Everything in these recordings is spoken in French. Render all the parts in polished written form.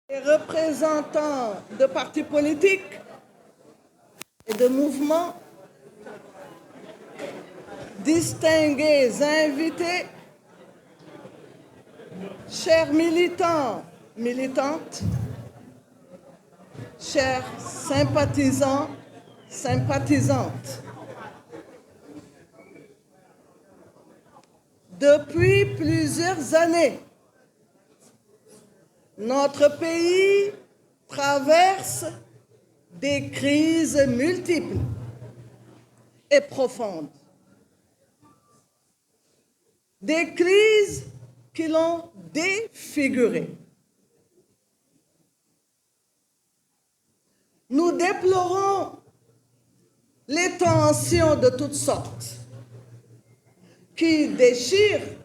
Les représentants de partis politiques et de mouvements, distingués invités, chers militants, militantes, chers sympathisants, sympathisantes. Depuis plusieurs années, notre pays traverse des crises multiples et profondes. Des crises qui l'ont défiguré. Nous déplorons les tensions de toutes sortes qui déchirent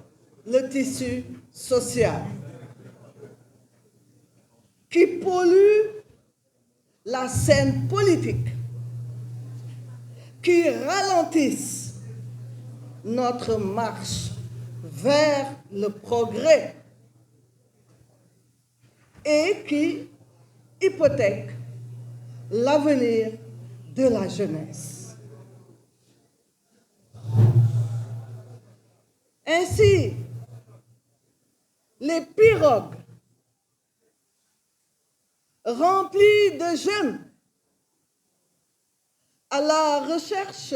le tissu social, qui polluent la scène politique, qui ralentissent notre marche vers le progrès et qui hypothèquent l'avenir de la jeunesse. Ainsi, les pirogues remplies de jeunes à la recherche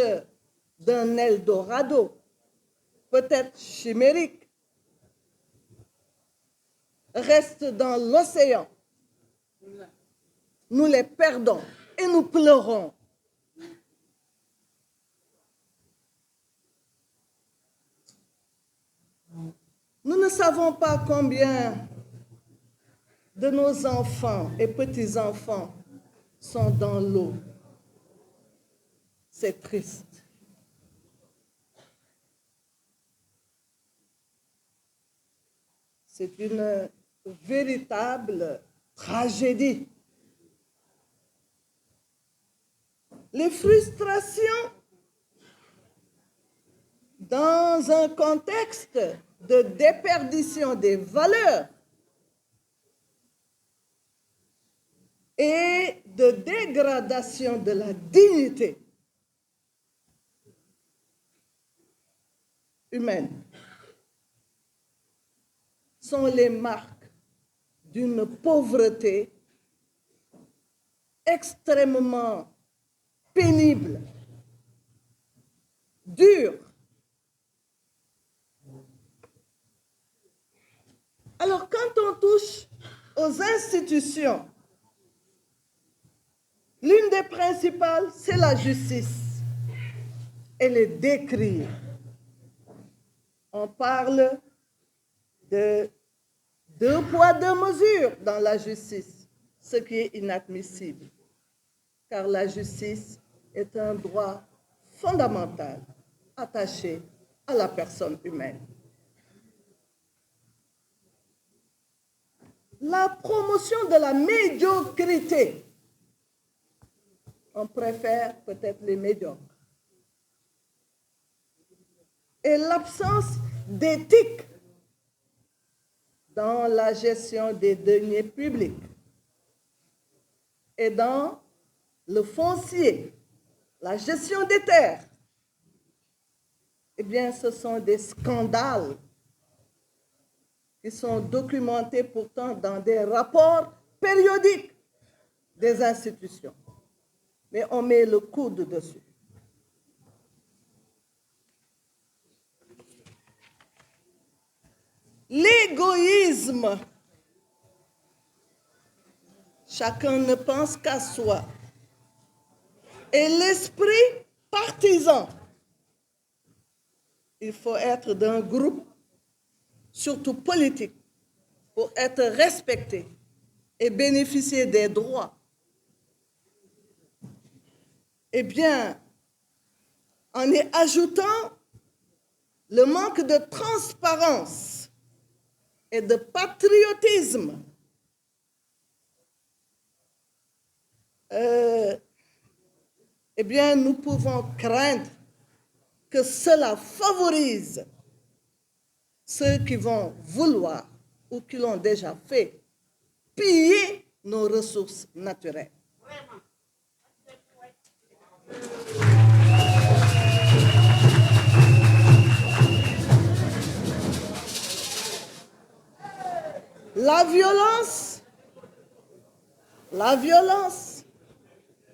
d'un Eldorado, peut-être chimérique, restent dans l'océan. Nous les perdons et nous pleurons. Nous ne savons pas combien de nos enfants et petits-enfants sont dans l'eau. C'est triste. C'est une véritable tragédie. Les frustrations dans un contexte de déperdition des valeurs et de dégradation de la dignité humaine sont les marques d'une pauvreté extrêmement pénible, dure. Alors, quand on touche aux institutions, l'une des principales, c'est la justice. Elle est décriée. On parle de 2 poids, 2 mesures dans la justice, ce qui est inadmissible, car la justice est un droit fondamental attaché à la personne humaine. La promotion de la médiocrité, on préfère peut-être les médiocres, et l'absence d'éthique dans la gestion des deniers publics et dans le foncier, la gestion des terres, eh bien, ce sont des scandales qui sont documentés pourtant dans des rapports périodiques des institutions. Mais on met le coude dessus. L'égoïsme, chacun ne pense qu'à soi, et l'esprit partisan. Il faut être d'un groupe, surtout politique, pour être respecté et bénéficier des droits. Eh bien, en y ajoutant le manque de transparence et de patriotisme, eh bien, nous pouvons craindre que cela favorise ceux qui vont vouloir, ou qui l'ont déjà fait, piller nos ressources naturelles. La violence,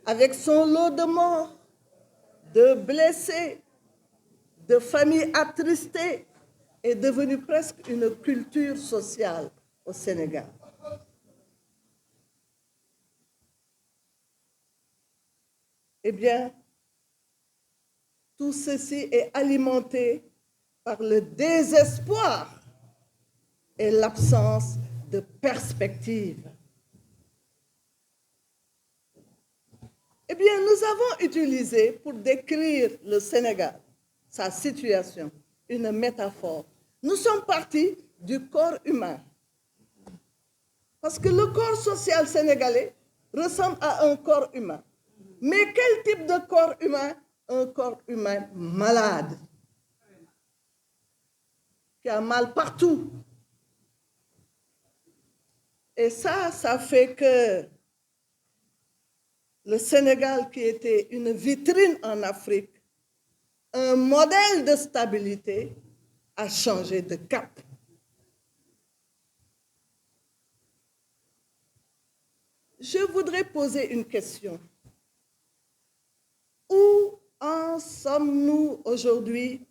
avec son lot de morts, de blessés, de familles attristées, est devenue presque une culture sociale au Sénégal. Eh bien, tout ceci est alimenté par le désespoir et l'absence de perspective. Eh bien, nous avons utilisé pour décrire le Sénégal, sa situation, une métaphore. Nous sommes partis du corps humain. Parce que le corps social sénégalais ressemble à un corps humain. Mais quel type de corps humain? Un corps humain malade, qui a mal partout. Et ça fait que le Sénégal, qui était une vitrine en Afrique, un modèle de stabilité, a changé de cap. Je voudrais poser une question. Où en sommes-nous aujourd'hui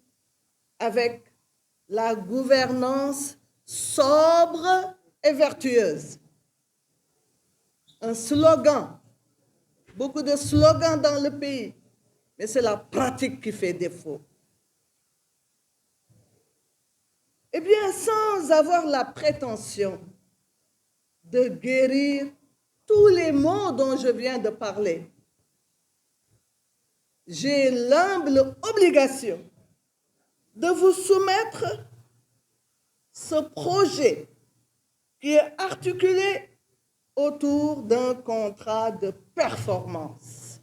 avec la gouvernance sobre et vertueuse? Un slogan, beaucoup de slogans dans le pays, mais c'est la pratique qui fait défaut. Eh bien, sans avoir la prétention de guérir tous les maux dont je viens de parler, j'ai l'humble obligation de vous soumettre ce projet qui est articulé autour d'un contrat de performance.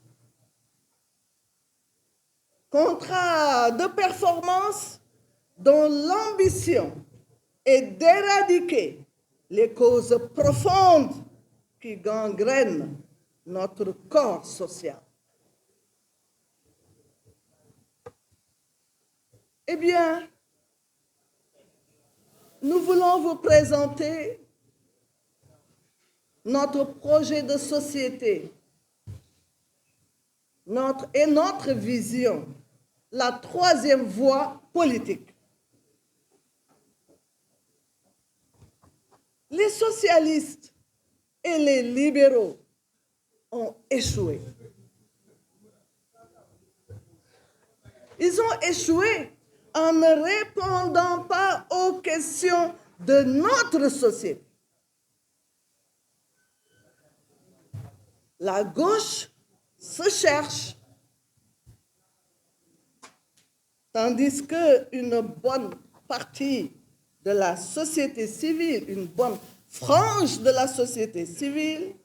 Contrat de performance dont l'ambition est d'éradiquer les causes profondes qui gangrènent notre corps social. Eh bien, nous voulons vous présenter notre projet de société, notre vision, la troisième voie politique. Les socialistes et les libéraux ont échoué. Ils ont échoué en ne répondant pas aux questions de notre société. La gauche se cherche, tandis qu'une bonne partie de la société civile, une bonne frange de la société civile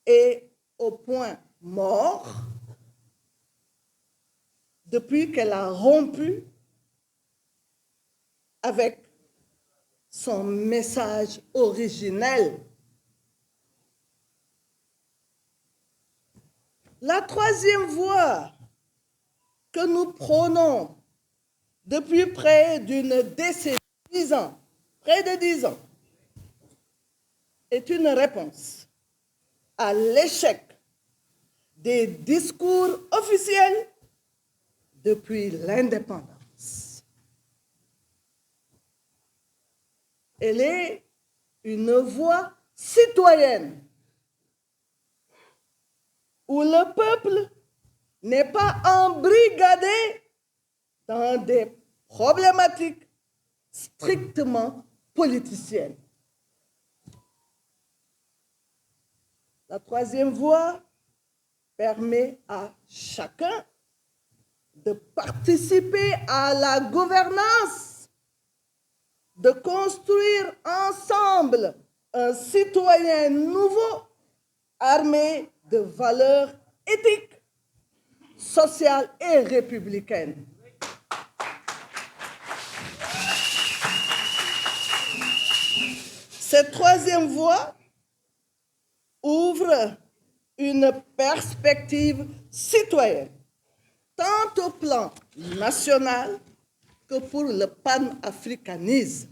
est au point mort depuis qu'elle a rompu avec son message originel. La troisième voie que nous prônons depuis près d'une décennie, 10 ans, près de 10 ans, est une réponse à l'échec des discours officiels depuis l'indépendance. Elle est une voie citoyenne où le peuple n'est pas embrigadé dans des problématiques strictement politiciennes. La troisième voie permet à chacun de participer à la gouvernance, de construire ensemble un citoyen nouveau armé de valeurs éthiques, sociales et républicaines. Cette troisième voie ouvre une perspective citoyenne, tant au plan national que pour le panafricanisme.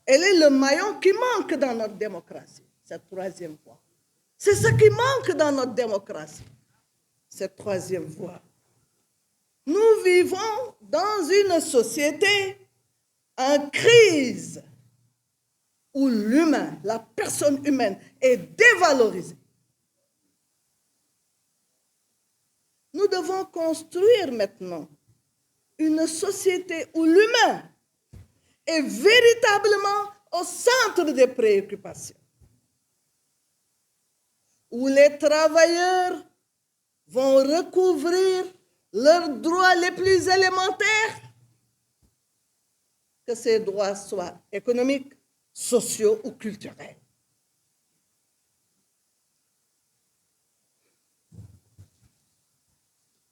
Elle est le maillon qui manque dans notre démocratie, cette troisième voie. C'est ce qui manque dans notre démocratie, cette troisième voie. Nous vivons dans une société en crise où l'humain, la personne humaine, est dévalorisée. Nous devons construire maintenant une société où l'humain est véritablement au centre des préoccupations, où les travailleurs vont recouvrir leurs droits les plus élémentaires, que ces droits soient économiques, sociaux ou culturels.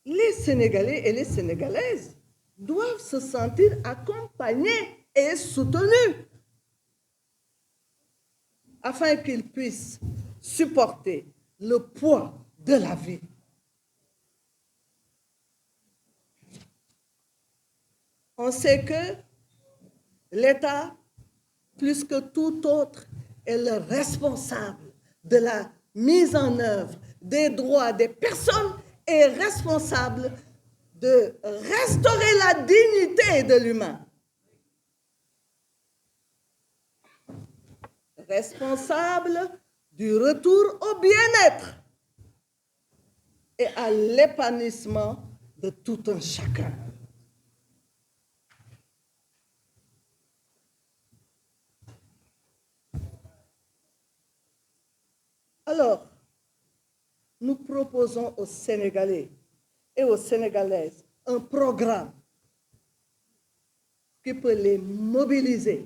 Les Sénégalais et les Sénégalaises doivent se sentir accompagnés et soutenus afin qu'ils puissent supporter le poids de la vie. On sait que l'État, plus que tout autre, est le responsable de la mise en œuvre des droits des personnes et responsable de restaurer la dignité de l'humain. Responsable du retour au bien-être et à l'épanouissement de tout un chacun. Alors, nous proposons aux Sénégalais et aux Sénégalaises un programme qui peut les mobiliser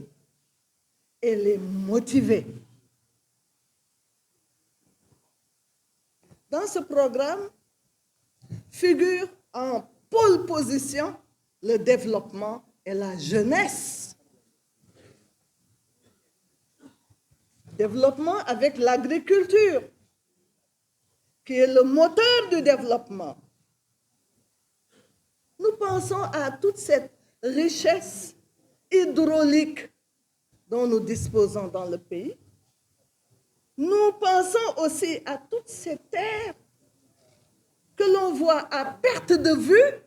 et les motiver. Dans ce programme figure en pole position le développement et la jeunesse. Développement avec l'agriculture, qui est le moteur du développement. Nous pensons à toute cette richesse hydraulique dont nous disposons dans le pays. Nous pensons aussi à toutes ces terres que l'on voit à perte de vue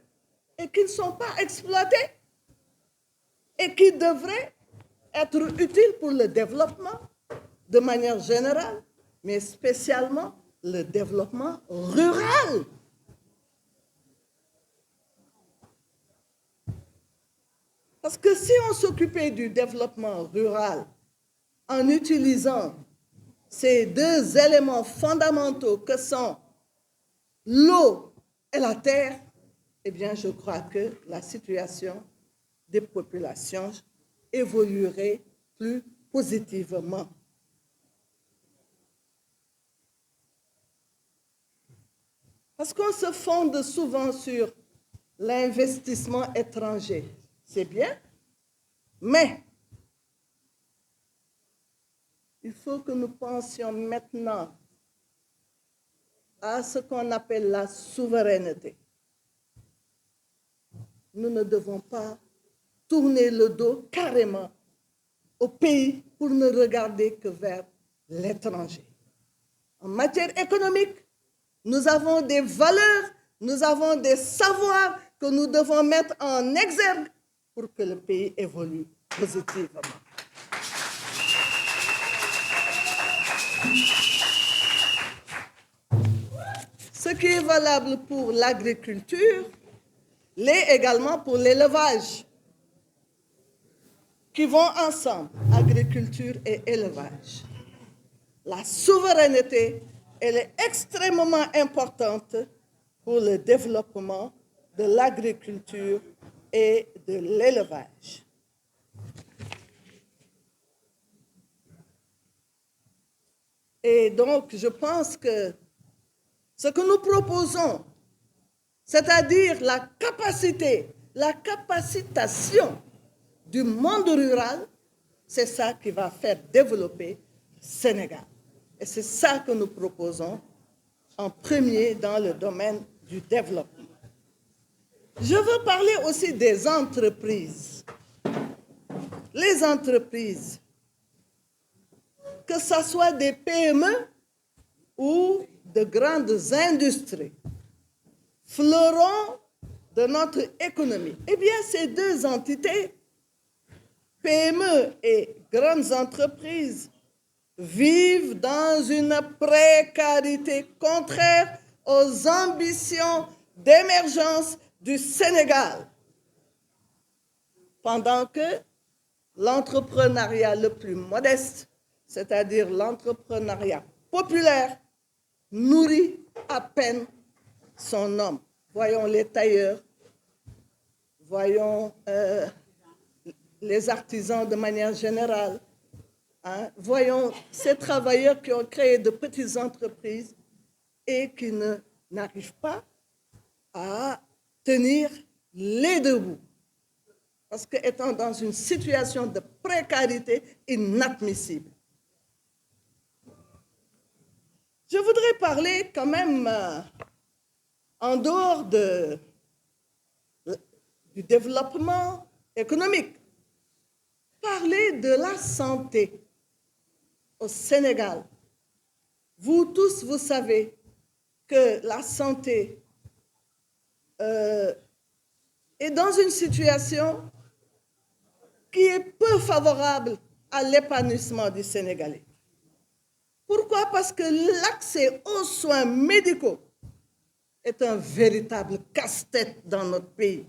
et qui ne sont pas exploitées et qui devraient être utiles pour le développement de manière générale, mais spécialement le développement rural. Parce que si on s'occupait du développement rural en utilisant ces deux éléments fondamentaux que sont l'eau et la terre, eh bien, je crois que la situation des populations évoluerait plus positivement. Parce qu'on se fonde souvent sur l'investissement étranger. C'est bien, mais il faut que nous pensions maintenant à ce qu'on appelle la souveraineté. Nous ne devons pas tourner le dos carrément au pays pour ne regarder que vers l'étranger. En matière économique, nous avons des valeurs, nous avons des savoirs que nous devons mettre en exergue pour que le pays évolue positivement. Ce qui est valable pour l'agriculture l'est également pour l'élevage, qui vont ensemble, agriculture et élevage. La souveraineté, elle est extrêmement importante pour le développement de l'agriculture et de l'élevage. Et donc, je pense que ce que nous proposons, c'est-à-dire la capacité, la capacitation du monde rural c'est ça qui va faire développer le Sénégal. Et c'est ça que nous proposons en premier dans le domaine du développement. Je veux parler aussi des entreprises. Les entreprises, que ce soit des PME ou de grandes industries, fleurons de notre économie. Eh bien, ces deux entités, PME et grandes entreprises, vivent dans une précarité contraire aux ambitions d'émergence du Sénégal. Pendant que l'entrepreneuriat le plus modeste, c'est-à-dire l'entrepreneuriat populaire, nourrit à peine son homme. Voyons les tailleurs, voyons les artisans de manière générale, hein, voyons ces travailleurs qui ont créé de petites entreprises et qui n'arrivent pas à tenir les deux bouts. Parce qu'étant dans une situation de précarité inadmissible. Je voudrais parler quand même, en dehors du développement économique, parler de la santé au Sénégal. Vous tous, vous savez que la santé est dans une situation qui est peu favorable à l'épanouissement du Sénégalais. Pourquoi? Parce que l'accès aux soins médicaux est un véritable casse-tête dans notre pays.